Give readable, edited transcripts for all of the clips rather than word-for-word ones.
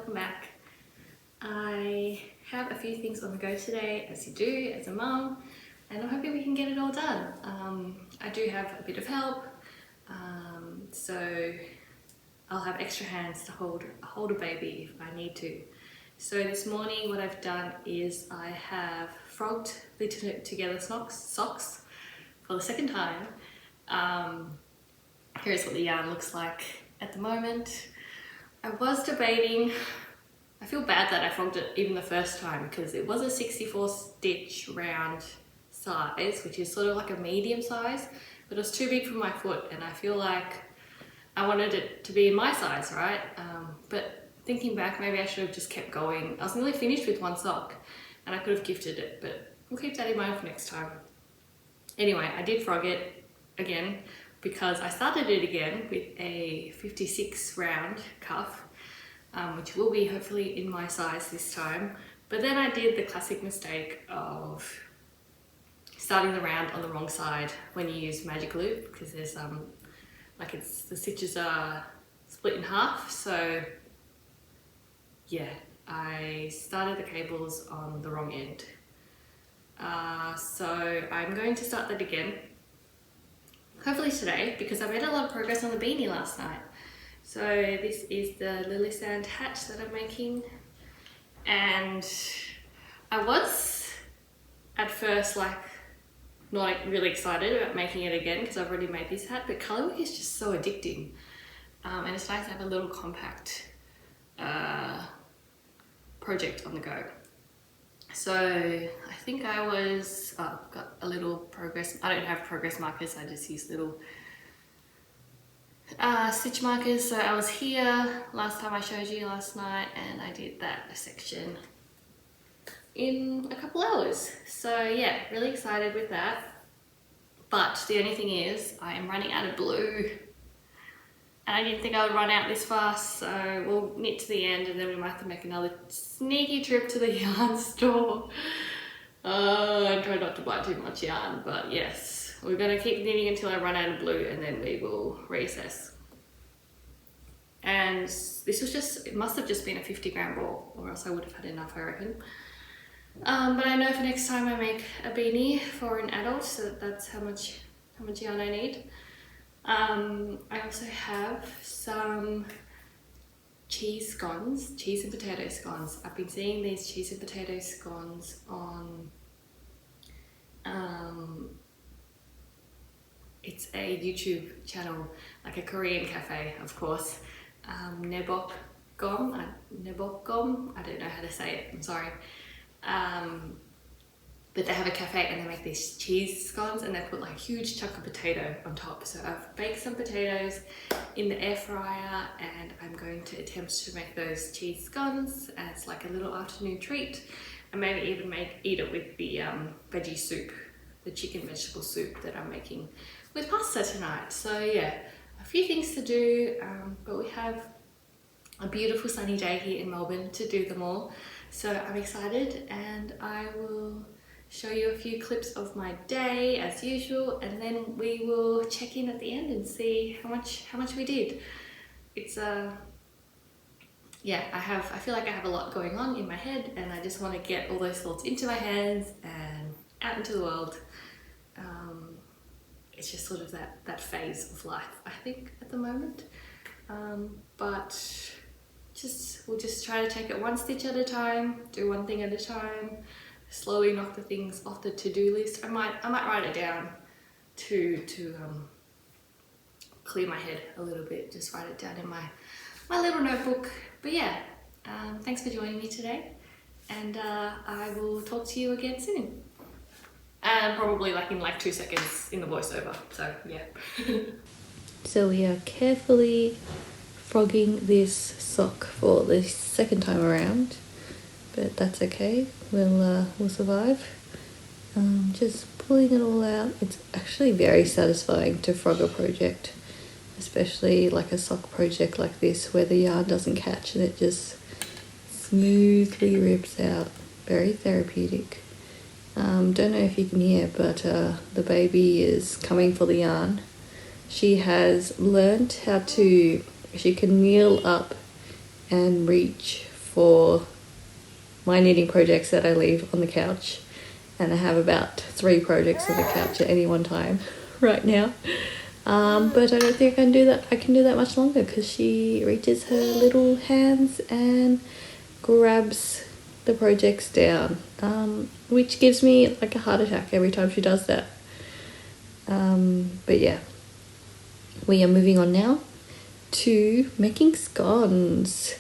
welcome back. I have a few things on the go today, as you do as a mum, and I'm hoping we can get it all done. I do have a bit of help, so I'll have extra hands to hold a baby if I need to. So this morning what I've done is I have frogged the together socks for the second time. Here's what the yarn looks like at the moment. I was debating, I feel bad that I frogged it even the first time because it was a 64 stitch round size, which is sort of like a medium size, but it was too big for my foot and I feel like I wanted it to be in my size, right? But thinking back, maybe I should have just kept going. I was nearly finished with one sock and I could have gifted it, but we'll keep that in mind for next time. Anyway, I did frog it again because I started it again with a 56 round cuff, which will be hopefully in my size this time. But then I did the classic mistake of starting the round on the wrong side when you use magic loop, because there's the stitches are split in half. So yeah, I started the cables on the wrong end. So I'm going to start that again, hopefully today, because I made a lot of progress on the beanie last night. So this is the Lily Sand hat that I'm making, and I was at first like not really excited about making it again because I've already made this hat, but colourwork is just so addicting, and it's nice to have a little compact project on the go. So I think I was, got a little progress, I don't have progress markers, I just use little stitch markers. So I was here last time I showed you last night and I did that section in a couple hours. So yeah, really excited with that. But the only thing is I am running out of blue and I didn't think I would run out this fast, so we'll knit to the end and then we might have to make another sneaky trip to the yarn store. And try not to buy too much yarn, but yes, we're going to keep knitting until I run out of blue and then we will reassess. And this was just, it must have just been a 50 gram ball, or else I would have had enough, I reckon. But I know for next time I make a beanie for an adult, so that's how much yarn I need. I also have some cheese scones, cheese and potato scones. I've been seeing these cheese and potato scones on, it's a YouTube channel, like a Korean cafe, of course. Nebok Gom, I don't know how to say it, I'm sorry. But they have a cafe and they make these cheese scones and they put like a huge chunk of potato on top. So I've baked some potatoes in the air fryer and I'm going to attempt to make those cheese scones as like a little afternoon treat, and maybe even eat it with the veggie soup, the chicken vegetable soup that I'm making with pasta tonight. So yeah, a few things to do, but we have a beautiful sunny day here in Melbourne to do them all. So I'm excited and I will show you a few clips of my day as usual, and then we will check in at the end and see how much we did. It's yeah, I feel like I have a lot going on in my head and I just want to get all those thoughts into my hands and out into the world. It's just sort of that phase of life, I think, at the moment. But we'll just try to take it one stitch at a time, do one thing at a time, slowly knock the things off the to-do list. I might write it down to clear my head a little bit, just write it down in my little notebook. But yeah, thanks for joining me today, and I will talk to you again soon. Probably like in like 2 seconds in the voiceover, so yeah. So we are carefully frogging this sock for the second time around, but that's okay, we'll survive. Just pulling it all out. It's actually very satisfying to frog a project, especially like a sock project like this where the yarn doesn't catch and it just smoothly rips out. Very therapeutic. Don't know if you can hear, but the baby is coming for the yarn. She has learnt how to, she can kneel up and reach for my knitting projects that I leave on the couch, and I have about 3 projects on the couch at any one time right now. But I don't think I can do that much longer, because she reaches her little hands and grabs the projects down, which gives me like a heart attack every time she does that. But yeah, we are moving on now to making scones.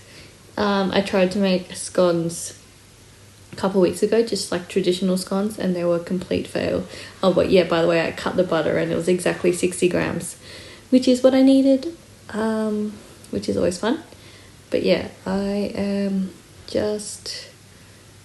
I tried to make scones a couple of weeks ago, just like traditional scones, and they were a complete fail. Oh, but yeah, by the way, I cut the butter and it was exactly 60 grams, which is what I needed, which is always fun. But yeah, I am just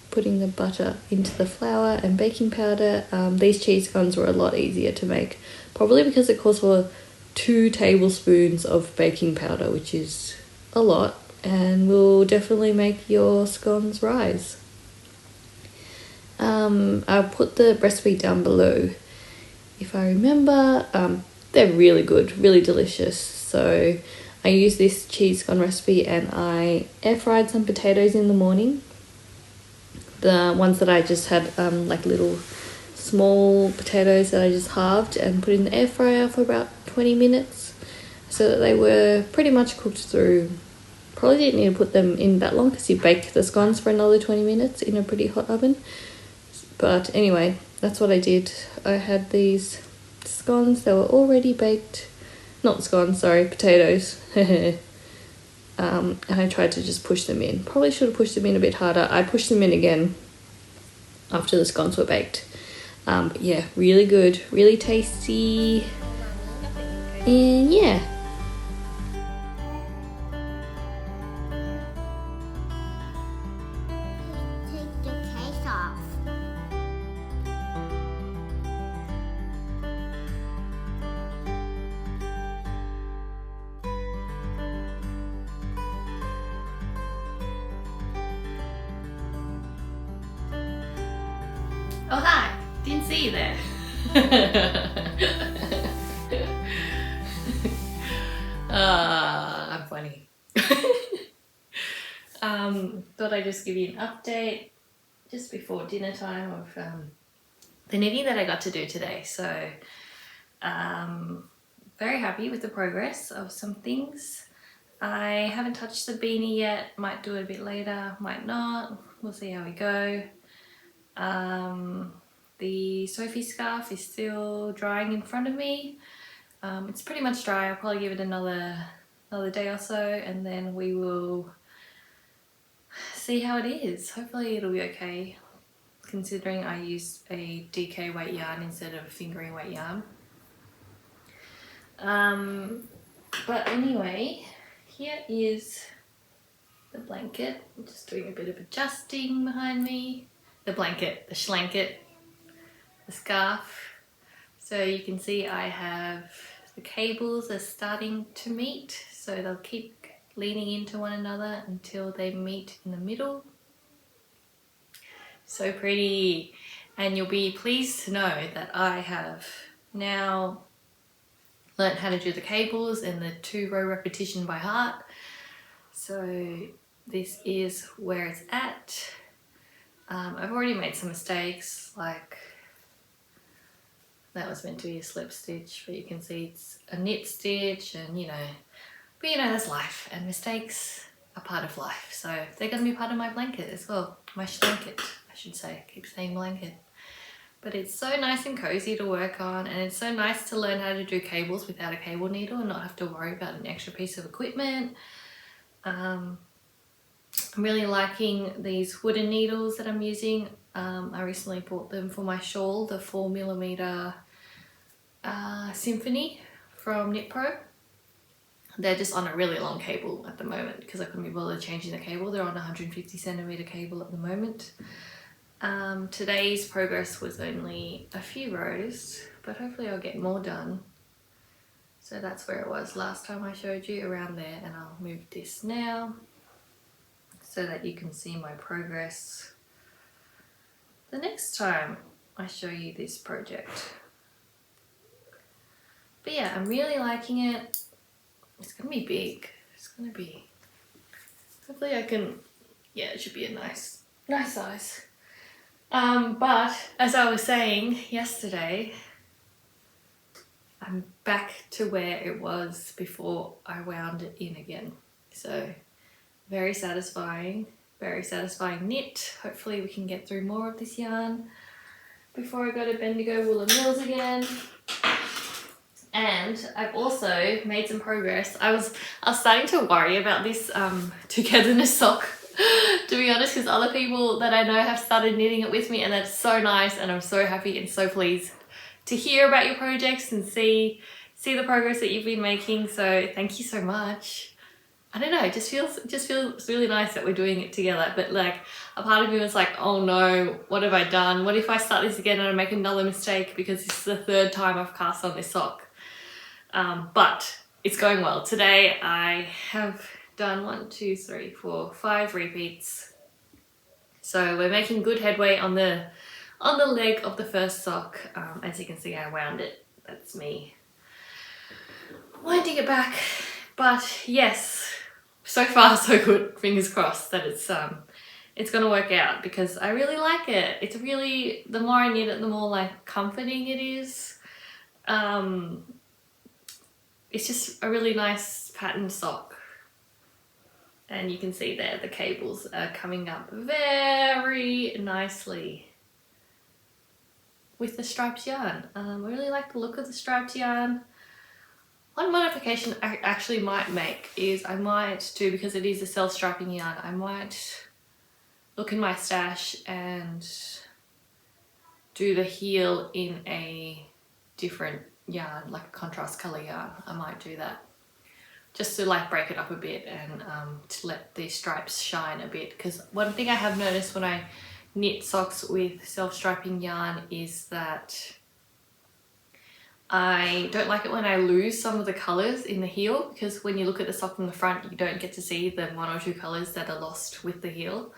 putting the butter into the flour and baking powder. These cheese scones were a lot easier to make, probably because it calls for 2 tablespoons of baking powder, which is a lot, and will definitely make your scones rise. I'll put the recipe down below if I remember. They're really good, really delicious. So I use this cheese scone recipe, and I air fried some potatoes in the morning. The ones that I just had, like little small potatoes that I just halved and put in the air fryer for about 20 minutes, so that they were pretty much cooked through. Probably didn't need to put them in that long, because you bake the scones for another 20 minutes in a pretty hot oven. But anyway, that's what I did. I had these scones, they were already baked. Not scones, sorry, potatoes. And I tried to just push them in. Probably should have pushed them in a bit harder. I pushed them in again after the scones were baked. But yeah, really good, really tasty. And yeah. Take the case off. Oh hi, didn't see you there. I'm funny. Thought I'd just give you an update just before dinner time of the knitting that I got to do today. So very happy with the progress of some things. I haven't touched the beanie yet, might do it a bit later, might not, we'll see how we go. The Sophie scarf is still drying in front of me. It's pretty much dry. I'll probably give it another day or so, and then we will see how it is. Hopefully it'll be okay, considering I used a DK weight yarn instead of fingering weight yarn. But anyway, here is the blanket. I'm just doing a bit of adjusting behind me. The blanket, the schlanket, the scarf. So you can see I have the cables are starting to meet, so they'll keep leaning into one another until they meet in the middle. So pretty. And you'll be pleased to know that I have now learned how to do the cables and the 2-row repetition by heart. So this is where it's at. I've already made some mistakes, like that was meant to be a slip stitch, but you can see it's a knit stitch, and but that's life, and mistakes are part of life. So they're going to be part of my blanket as well, my blanket, I should say. I keep saying blanket. But it's so nice and cozy to work on, and it's so nice to learn how to do cables without a cable needle and not have to worry about an extra piece of equipment. I'm really liking these wooden needles that I'm using. I recently bought them for my shawl, the 4mm Symphony from Knit Pro. They're just on a really long cable at the moment because I couldn't be bothered changing the cable. They're on a 150cm cable at the moment. Today's progress was only a few rows, but hopefully I'll get more done. So that's where it was last time I showed you, around there, and I'll move this now so that you can see my progress the next time I show you this project. But yeah, I'm really liking it. It's gonna be big. It's gonna be, hopefully I can yeah, it should be a nice size. But as I was saying yesterday, I'm back to where it was before I wound it in again. So very satisfying knit. Hopefully we can get through more of this yarn before I go to Bendigo Woolen Mills again. And I've also made some progress. I was starting to worry about this Togetherness sock, to be honest, because other people that I know have started knitting it with me, and that's so nice, and I'm so happy and so pleased to hear about your projects and see the progress that you've been making. So thank you so much. I don't know, it just feels really nice that we're doing it together. But like, a part of me was like, oh no, what have I done? What if I start this again and I make another mistake, because this is the third time I've cast on this sock. But it's going well. Today I have done 1, 2, 3, 4, 5 repeats. So we're making good headway on the leg of the first sock. As you can see, I wound it. That's me winding it back. But yes, so far so good. Fingers crossed that it's gonna work out, because I really like it. It's really, the more I knit it, the more like comforting it is. It's just a really nice patterned sock. And you can see there the cables are coming up very nicely with the striped yarn. I really like the look of the striped yarn. One modification I actually might make is I might do, because it is a self-striping yarn, I might look in my stash and do the heel in a different yarn, like a contrast color yarn. I might do that just to like break it up a bit and to let the stripes shine a bit. Because one thing I have noticed when I knit socks with self-striping yarn is that I don't like it when I lose some of the colors in the heel, because when you look at the sock from the front, you don't get to see the 1 or 2 colors that are lost with the heel.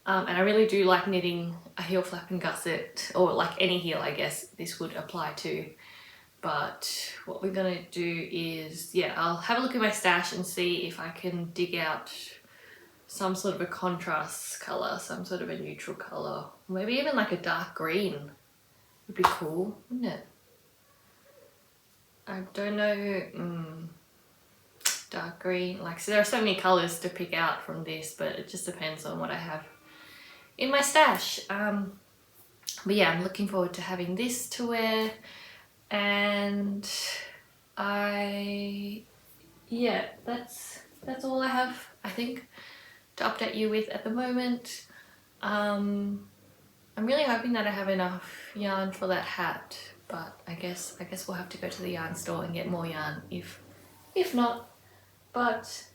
And I really do like knitting a heel flap and gusset, or like any heel, I guess this would apply to. But what we're gonna do is, yeah, I'll have a look at my stash and see if I can dig out some sort of a contrast color, some sort of a neutral color, maybe even like a dark green would be cool, wouldn't it? I don't know, dark green, like, so there are so many colors to pick out from this, but it just depends on what I have in my stash. But yeah, I'm looking forward to having this to wear. And yeah, that's all I have, I think, to update you with at the moment. I'm really hoping that I have enough yarn for that hat, but I guess we'll have to go to the yarn store and get more yarn if not. But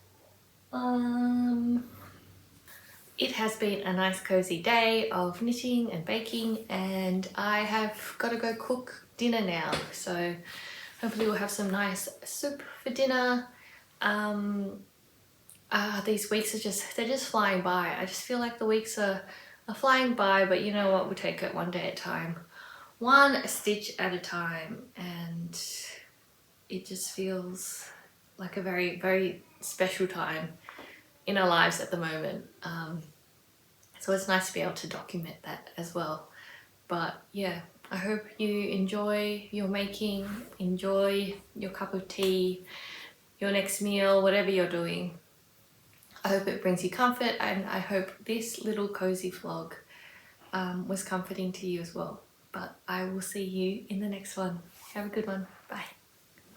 it has been a nice cozy day of knitting and baking, and I have got to go cook dinner now. So hopefully we'll have some nice soup for dinner. These weeks are they're just flying by. I just feel like the weeks are flying by, but you know what, we'll take it one day at a time, one stitch at a time, and it just feels like a very, very special time in our lives at the moment. So it's nice to be able to document that as well. But yeah, I hope you enjoy your making, enjoy your cup of tea, your next meal, whatever you're doing. I hope it brings you comfort, and I hope this little cozy vlog was comforting to you as well. But I will see you in the next one. Have a good one. Bye.